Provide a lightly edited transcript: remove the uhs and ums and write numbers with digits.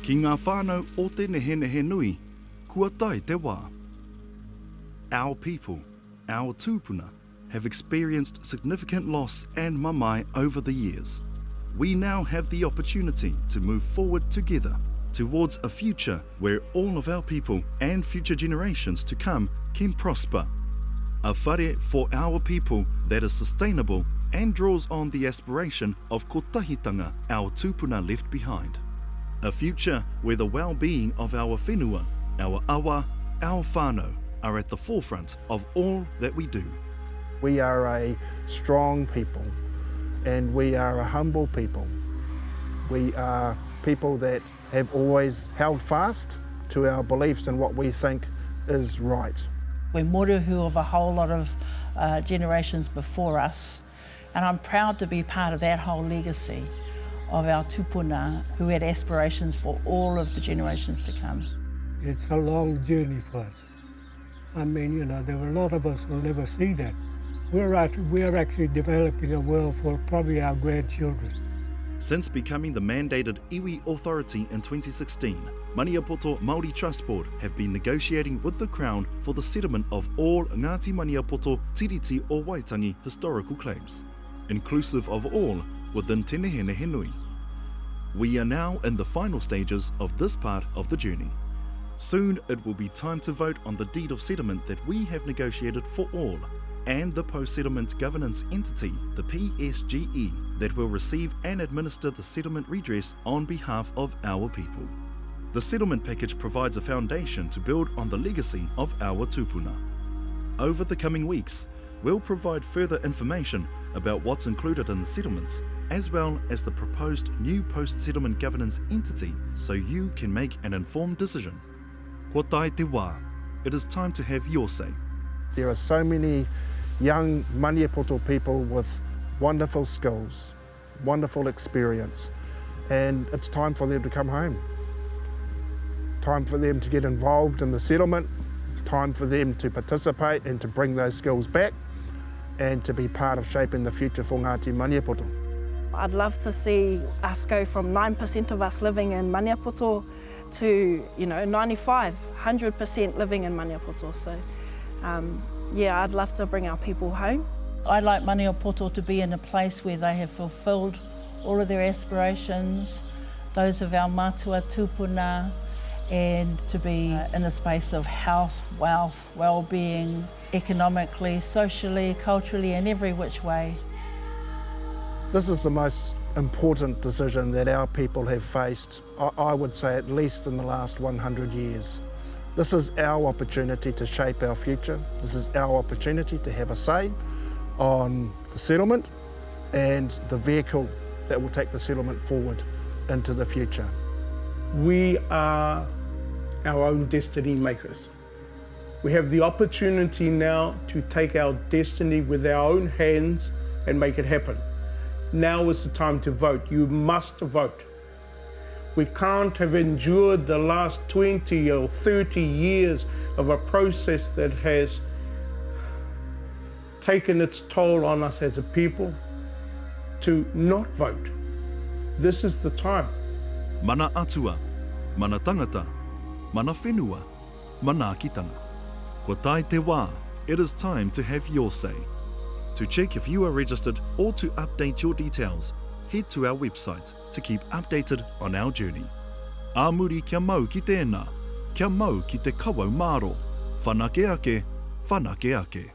Ki ngā whānau o Te Nehenehenui, kua tai te wā. Our people, our tūpuna, have experienced significant loss and mamae over the years. We now have the opportunity to move forward together towards a future where all of our people and future generations to come can prosper. A whare for our people that is sustainable and draws on the aspiration of kotahitanga our tūpuna left behind. A future where the well-being of our whenua, our awa, our whānau are at the forefront of all that we do. We are a strong people and we are a humble people. We are people that have always held fast to our beliefs and what we think is right. We're mōrehu of a whole lot of generations before us, and I'm proud to be part of that whole legacy of our tūpuna who had aspirations for all of the generations to come. It's a long journey for us. I mean, you know, there are a lot of us who will never see that. We're actually developing a world for probably our grandchildren. Since becoming the mandated iwi authority in 2016, Maniapoto Māori Trust Board have been negotiating with the Crown for the settlement of all Ngāti Maniapoto Treaty of Waitangi historical claims, inclusive of all within Te Nehenehenui. We are now in the final stages of this part of the journey. Soon it will be time to vote on the deed of settlement that we have negotiated for all, and the post-settlement governance entity, the PSGE, that will receive and administer the settlement redress on behalf of our people. The settlement package provides a foundation to build on the legacy of our tūpuna. Over the coming weeks, we'll provide further information about what's included in the settlements, as well as the proposed new post-settlement governance entity, so you can make an informed decision. Ko tai te wā, it is time to have your say. There are so many young Maniapoto people with wonderful skills, wonderful experience, and it's time for them to come home. Time for them to get involved in the settlement, time for them to participate and to bring those skills back and to be part of shaping the future for Ngāti Maniapoto. I'd love to see us go from 9% of us living in Maniapoto to 95, 100% living in Maniapoto. So yeah, I'd love to bring our people home. I'd like Maniapoto to be in a place where they have fulfilled all of their aspirations, those of our mātua tūpuna, and to be in a space of health, wealth, well-being, economically, socially, culturally, in every which way. This is the most important decision that our people have faced, I would say at least in the last 100 years. This is our opportunity to shape our future. This is our opportunity to have a say on the settlement and the vehicle that will take the settlement forward into the future. We are our own destiny makers. We have the opportunity now to take our destiny with our own hands and make it happen. Now is the time to vote. You must vote. We can't have endured the last 20 or 30 years of a process that has taken its toll on us as a people to not vote. This is the time. Mana atua, mana tangata, mana whenua, mana kitanga. Ko tai te wā, it is time to have your say. To check if you are registered or to update your details, head to our website to keep updated on our journey. Āmuri kia mau ki tēnā, kia mau ki te kawau māro, whanake ake, whanake ake.